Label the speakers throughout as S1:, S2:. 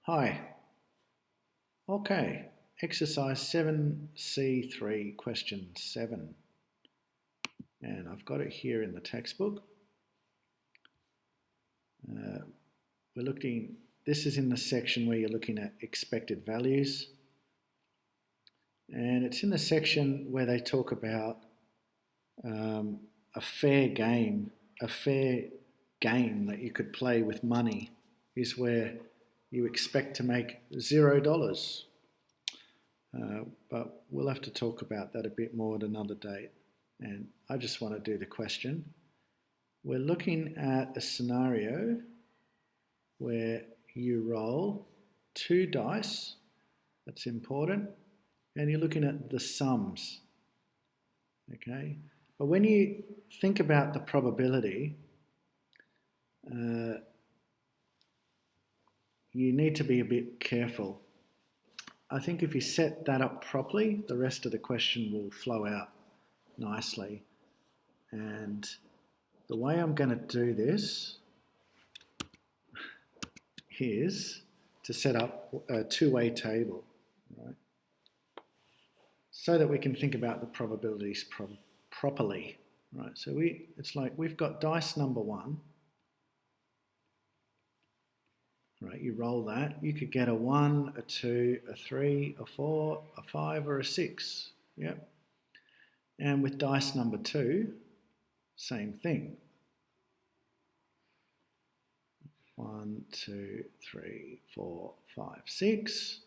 S1: Hi. Okay, exercise 7C3, question 7. And I've got it here in the textbook. This is in the section where you're looking at expected values. And it's in the section where they talk about a fair game that you could play with money is where you expect to make $0. But we'll have to talk about that a bit more at another date. And I just want to do the question. We're looking at a scenario where you roll 2 dice, that's important, and you're looking at the sums, okay? But when you think about the probability, you need to be a bit careful. I think if you set that up properly, the rest of the question will flow out nicely. And the way I'm going to do this is to set up a two-way table, right? So that we can think about the probabilities properly, right? So it's like we've got dice number 1, right? You roll that. You could get a 1, a 2, a 3, a 4, a 5, or a 6. Yep. And with dice number 2, same thing. 1, 2, 3, 4, 5, 6.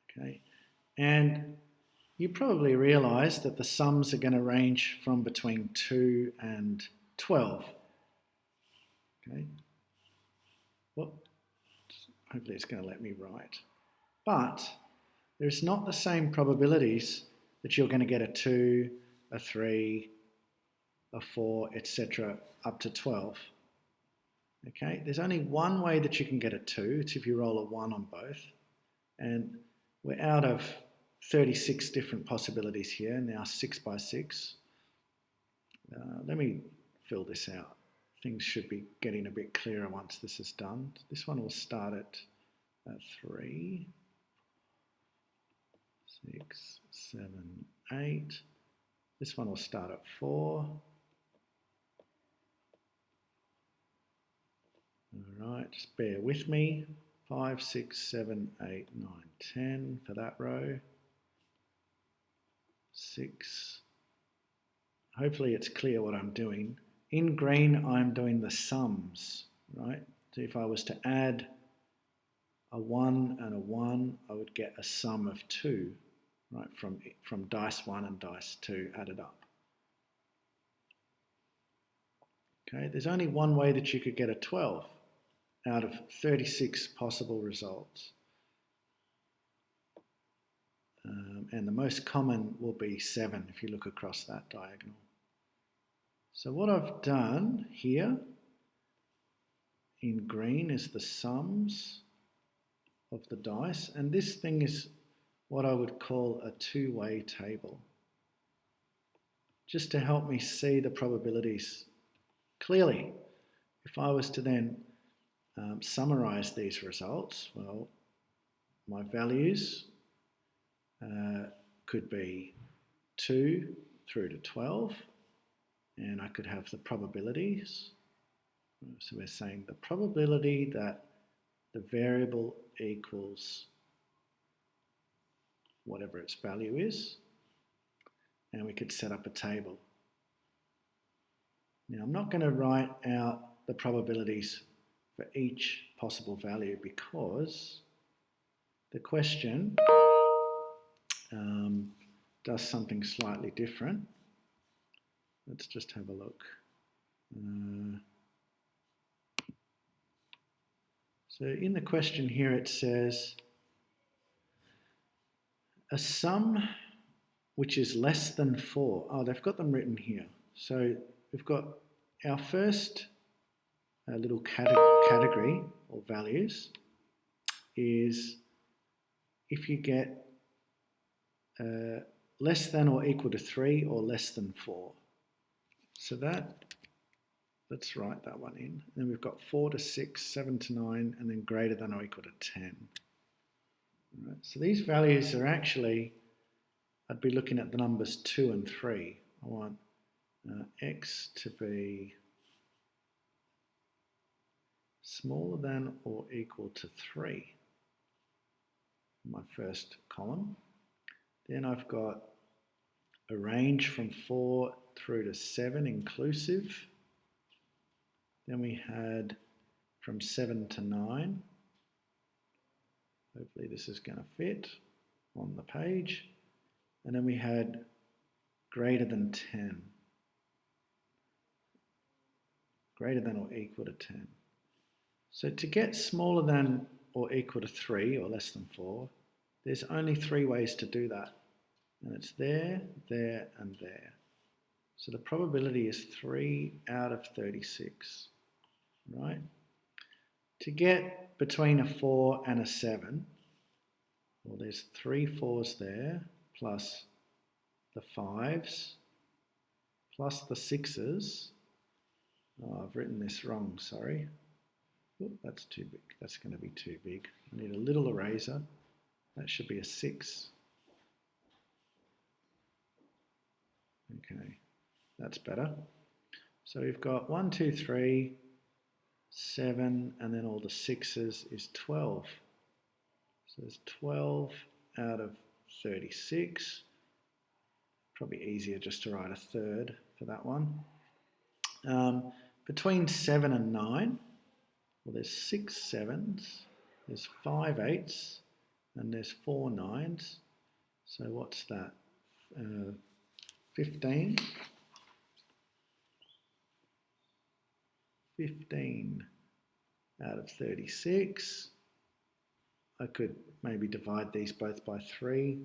S1: Okay. And you probably realise that the sums are going to range from between 2 and 12. Okay. Well, hopefully it's going to let me write. But there's not the same probabilities that you're going to get a 2, a 3, a 4, etc. up to 12. Okay, there's only one way that you can get a 2. It's if you roll a 1 on both. And we're out of 36 different possibilities here, now 6 by 6. Let me fill this out. Things should be getting a bit clearer once this is done. This one will start at 3, 6, 7, 8. This one will start at 4. All right, just bear with me. 5, 6, 7, 8, 9, 10 for that row. 6. Hopefully it's clear what I'm doing. In green, I'm doing the sums, right? So if I was to add a 1 and a 1, I would get a sum of 2, right, from dice 1 and dice 2 added up. Okay, there's only one way that you could get a 12 out of 36 possible results. And the most common will be 7 if you look across that diagonal. So what I've done here in green is the sums of the dice, and this thing is what I would call a two-way table, just to help me see the probabilities clearly. If I was to then summarize these results, well, my values could be 2 through to 12, and I could have the probabilities. So we're saying the probability that the variable equals whatever its value is, and we could set up a table. Now I'm not going to write out the probabilities for each possible value because the question does something slightly different. Let's just have a look. So in the question here it says a sum which is less than 4. Oh, they've got them written here. So we've got our first little category or values is if you get less than or equal to 3 or less than 4. So that let's write that one in. And then we've got 4 to 6, 7 to 9, and then greater than or equal to 10. All right, so these values are actually, I'd be looking at the numbers 2 and 3. I want x to be smaller than or equal to 3, my first column. Then I've got a range from 4 through to 7 inclusive. Then we had from 7 to 9. Hopefully this is going to fit on the page. And then we had greater than 10. Greater than or equal to 10. So to get smaller than or equal to 3 or less than 4, there's only 3 ways to do that. And it's there, there, and there. So the probability is 3 out of 36, right? To get between a 4 and a 7, well, there's 3 4s there, plus the 5s, plus the 6s. Oh, I've written this wrong, sorry. Oh, that's too big. That's going to be too big. I need a little eraser. That should be a 6. Okay, that's better. So we've got 1, 2, 3, 7, and then all the 6s is 12. So there's 12 out of 36. Probably easier just to write a third for that one. Between 7 and 9, well, there's 6 7s, there's 5 8s, and there's 4 9s. So what's that? 15. 15 out of 36. I could maybe divide these both by 3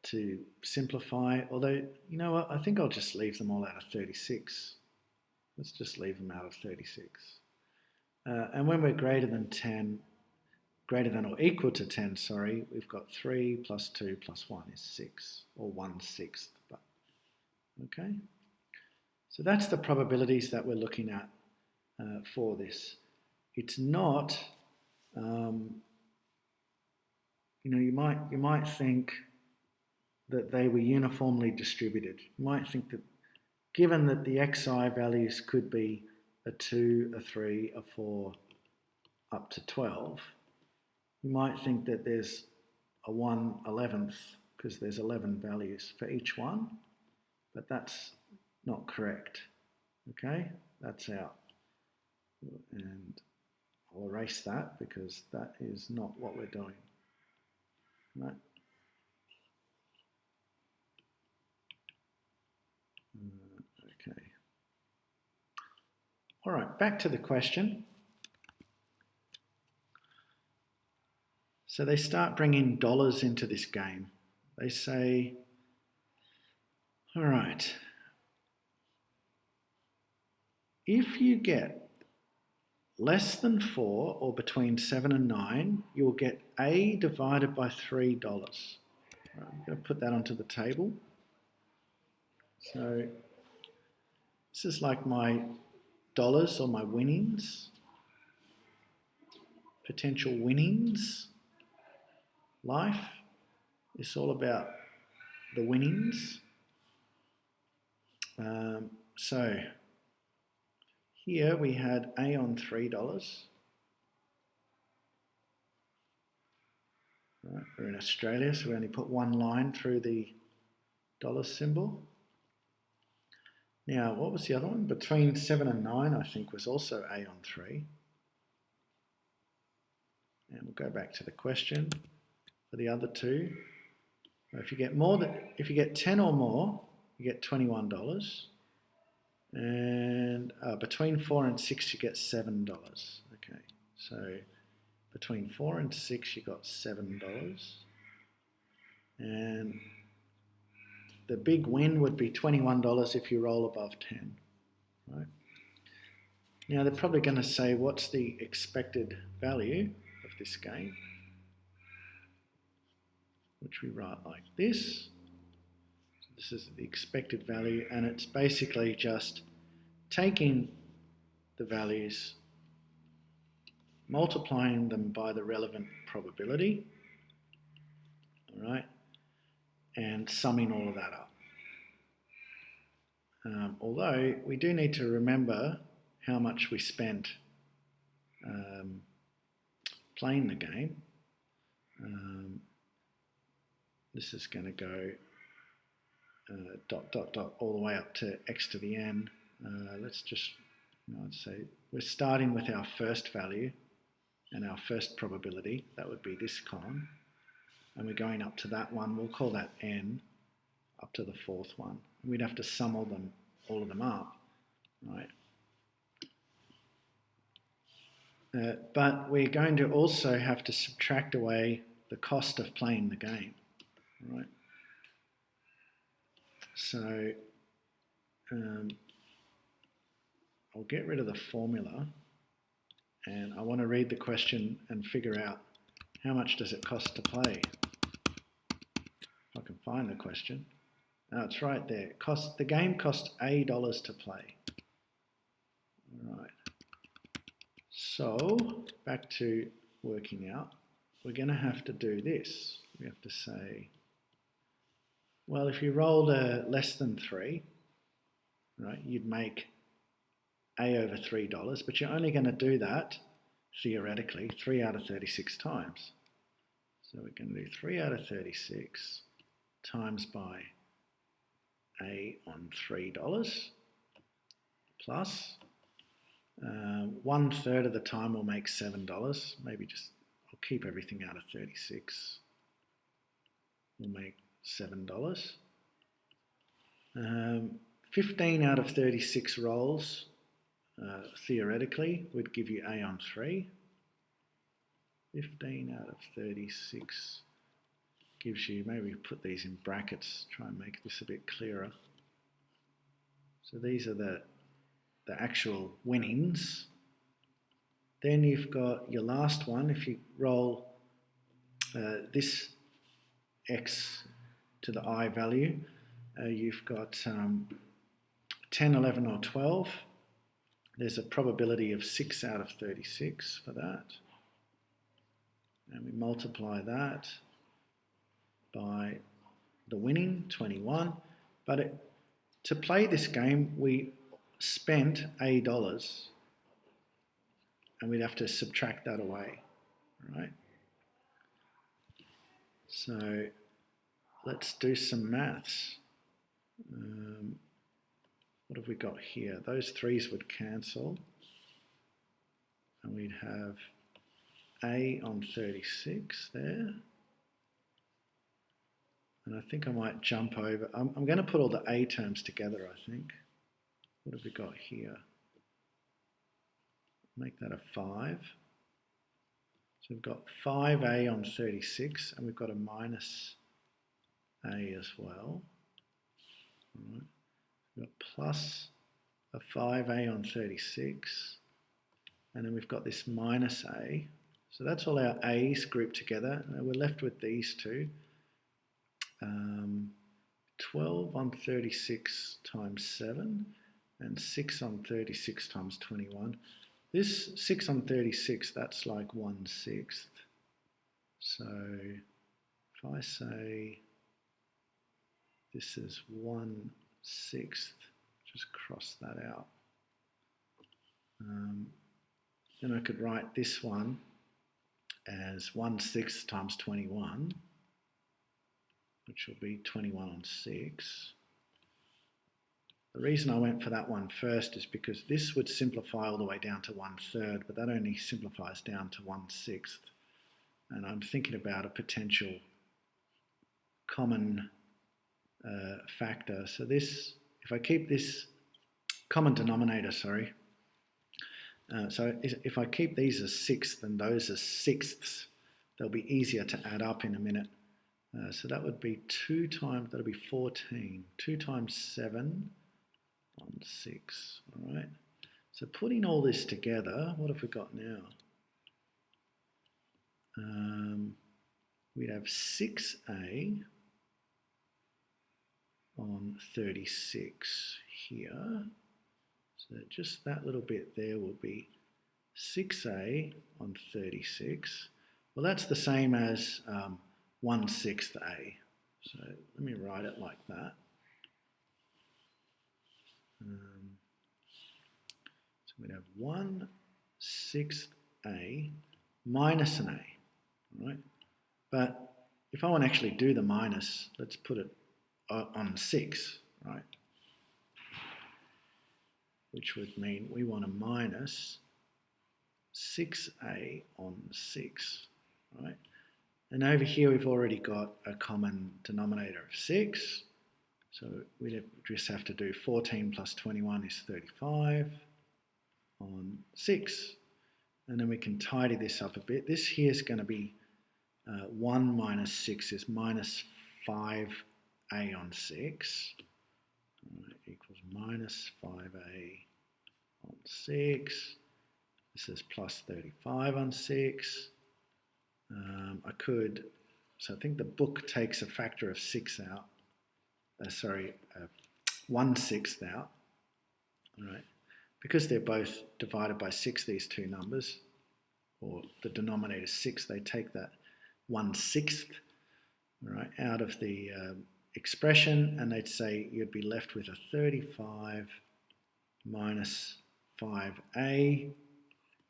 S1: to simplify, although, you know what, I think I'll just leave them all out of 36. Let's just leave them out of 36. And when we're greater than 10, greater than or equal to 10, sorry, we've got 3 plus 2 plus 1 is 6, or 1/6. But, okay? So that's the probabilities that we're looking at for this. It's not, you know, you might think that they were uniformly distributed. You might think that given that the xi values could be a 2, a 3, a 4, up to 12, you might think that there's a 1/11th because there's 11 values for each one, but that's not correct. Okay, that's out. And I'll erase that because that is not what we're doing. Right? Okay. All right, back to the question. So they start bringing dollars into this game. They say, all right, if you get less than 4 or between 7 and 9, you'll get A divided by $3. Right, I'm going to put that onto the table. So this is like my dollars or my winnings, potential winnings. Life is all about the winnings. So here we had A on $3. Right, we're in Australia, so we only put one line through the dollar symbol. Now, what was the other one? Between 7 and 9, I think, was also A on 3. And we'll go back to the question for the other two. If you get 10 or more, you get $21. And between 4 and 6, you get $7. Okay, so between 4 and 6, you got $7. And the big win would be $21 if you roll above 10. Right? Now they're probably going to say, what's the expected value of this game? Which we write like this. So This is the expected value, and it's basically just taking the values, multiplying them by the relevant probability, all right, and summing all of that up. Although we do need to remember how much we spent playing the game. This is going to go dot, dot, dot, all the way up to x to the n. Let's just, I'd say we're starting with our first value and our first probability. That would be this column. And we're going up to that one. We'll call that n, up to the fourth one. We'd have to sum all of them up, right? But we're going to also have to subtract away the cost of playing the game, right? So I'll get rid of the formula, and I want to read the question and figure out how much does it cost to play. If I can find the question. Oh, it's right there. The game costs $8 to play. All right. So back to working out. We're going to have to do this. We have to say, well, if you rolled a less than 3, right, you'd make A over $3, but you're only going to do that, theoretically, 3 out of 36 times. So we're going to do 3 out of 36 times by A on $3 plus 1/3 of the time we'll make $7. Maybe just, I'll keep everything out of 36. We'll make $7. 15 out of 36 rolls, theoretically, would give you A on 3. 15 out of 36 gives you, maybe put these in brackets, try and make this a bit clearer. So these are the actual winnings. Then you've got your last one. If you roll this x to the I value, you've got 10, 11 or 12. There's a probability of 6 out of 36 for that. And we multiply that by the winning, 21. But to play this game, we spent $8, and we'd have to subtract that away, right? So let's do some maths. What have we got here? Those 3's would cancel, and we'd have A on 36 there. And I think I might jump over. I'm going to put all the A terms together, I think. What have we got here? Make that a 5. So we've got 5A on 36, and we've got a minus A as well. All right. We've got plus a 5A on 36, and then we've got this minus A. So that's all our A's grouped together. Now we're left with these two. 12 on 36 times 7 and 6 on 36 times 21. This 6 on 36, that's like 1/6. So if I say this is 1/6, just cross that out. Then I could write this one as 1/6 times 21, which will be 21 on 6. The reason I went for that one first is because this would simplify all the way down to 1/3, but that only simplifies down to 1/6. And I'm thinking about a potential common factor. So this, if I keep this common denominator, so if I keep these as sixths and those as sixths, they'll be easier to add up in a minute. So that would be 2 times, that'll be 14. 2 times 7 on 6, all right? So putting all this together, what have we got now? We'd have 6A on 36 here. So just that little bit there will be 6a on 36. Well, that's the same as 1/6 a. So let me write it like that. So we'd have 1/6 a minus an a, right? But if I want to actually do the minus, let's put it on 6, right? Which would mean we want to minus 6a on 6, right? And over here we've already got a common denominator of 6. So we just have to do 14 plus 21 is 35 on 6. And then we can tidy this up a bit. This here is going to be 1 minus 6 is minus 5a on 6. Equals minus 5a on 6. This is plus 35 on 6. So I think the book takes a factor of 6 out. 1/6 out. All right. Because they're both divided by 6, these two numbers, or the denominator is 6, they take that 1/6, right, out of the expression, and they'd say you'd be left with a 35 minus 5a.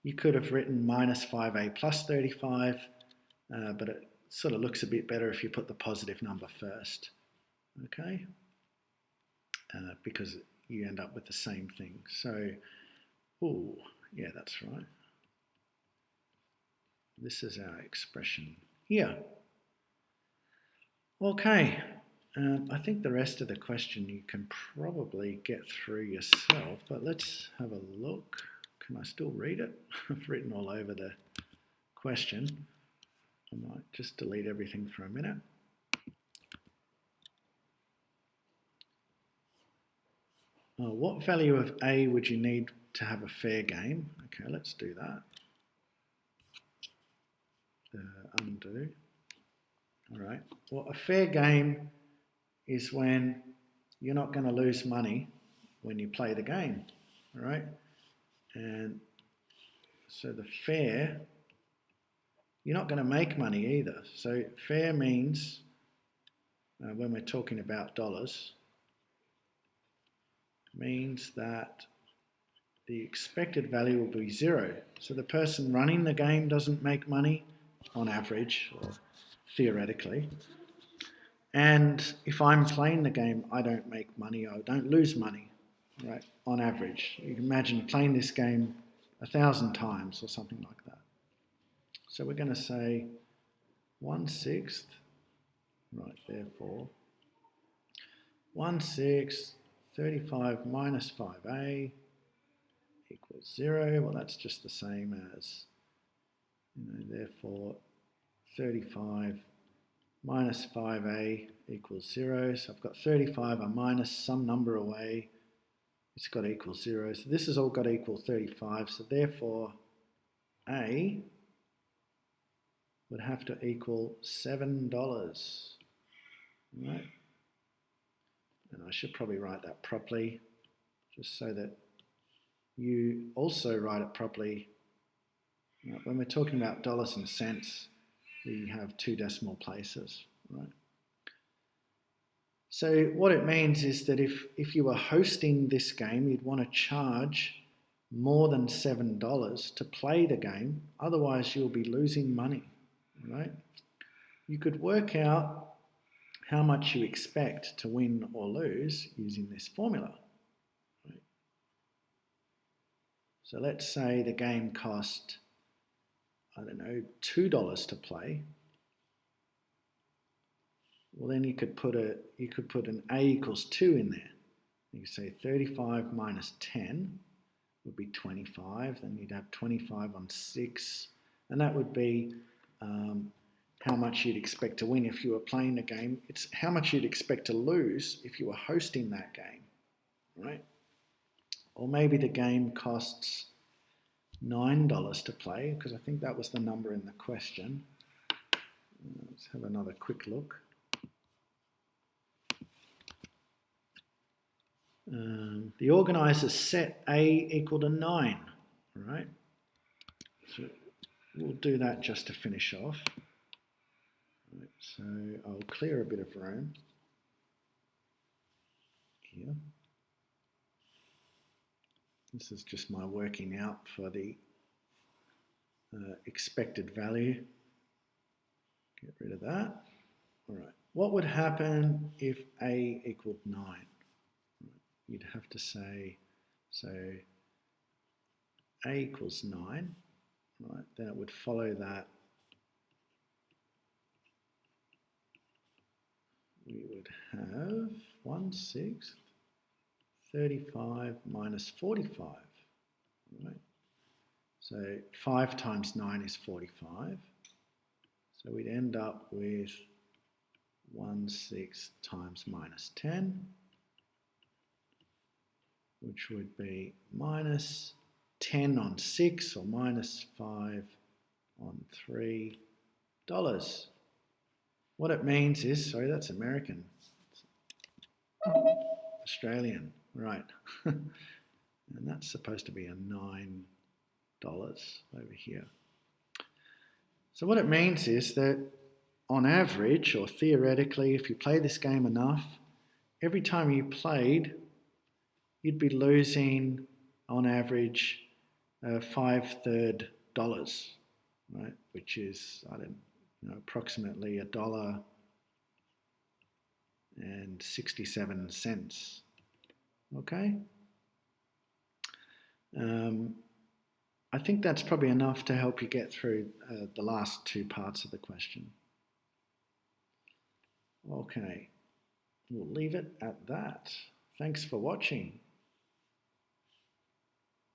S1: You could have written minus 5a plus 35, but it sort of looks a bit better if you put the positive number first, okay? Because you end up with the same thing. So, oh, yeah, that's right. This is our expression here. Okay, I think the rest of the question you can probably get through yourself, but let's have a look. Can I still read it? I've written all over the question. I might just delete everything for a minute. What value of a would you need to have a fair game? Okay, let's do that. Undo. All right. Well, a fair game is when you're not going to lose money when you play the game. All right. And so the fair, you're not going to make money either. So fair means, when we're talking about dollars, means that the expected value will be 0. So the person running the game doesn't make money on average, or theoretically. And if I'm playing the game, I don't make money, I don't lose money, right, on average. You can imagine playing this game 1,000 times or something like that. So we're going to say 1/6, right, therefore 1/6, 35 minus 5a equals 0. Well, that's just the same as, therefore 35 minus 5a equals 0. So I've got 35, I minus some number away. It's got to equal 0. So this has all got to equal 35. So therefore, a would have to equal $7. Right? And I should probably write that properly, just so that you also write it properly. When we're talking about dollars and cents, we have 2 decimal places, right? So what it means is that if you were hosting this game, you'd want to charge more than $7 to play the game, otherwise you'll be losing money, right? You could work out how much you expect to win or lose using this formula. Right? So let's say the game cost, I don't know, $2 to play. Well, then you could put an a equals 2 in there. You could say 35 minus 10 would be 25. Then you'd have 25 on 6, and that would be how much you'd expect to win if you were playing the game. It's how much you'd expect to lose if you were hosting that game, right? Or maybe the game costs $9 to play, because I think that was the number in the question. Let's have another quick look. The organisers set A equal to 9, all right? So we'll do that just to finish off. Right, so I'll clear a bit of room here. This is just my working out for the expected value. Get rid of that. All right. What would happen if A equaled 9? You'd have to say, so A equals 9, right? Then it would follow that we would have 1/6, 35 minus 45, right? So 5 times 9 is 45. So we'd end up with 1/6 times minus 10, which would be minus 10 on 6 or minus 5 on $3. What it means is, sorry, that's American. Australian, right. And that's supposed to be a $9 over here. So what it means is that on average, or theoretically, if you play this game enough, every time you played, you'd be losing on average $5/3, right? Which is, I don't know, approximately $1.67. Okay. I think that's probably enough to help you get through the last two parts of the question. Okay, we'll leave it at that. Thanks for watching.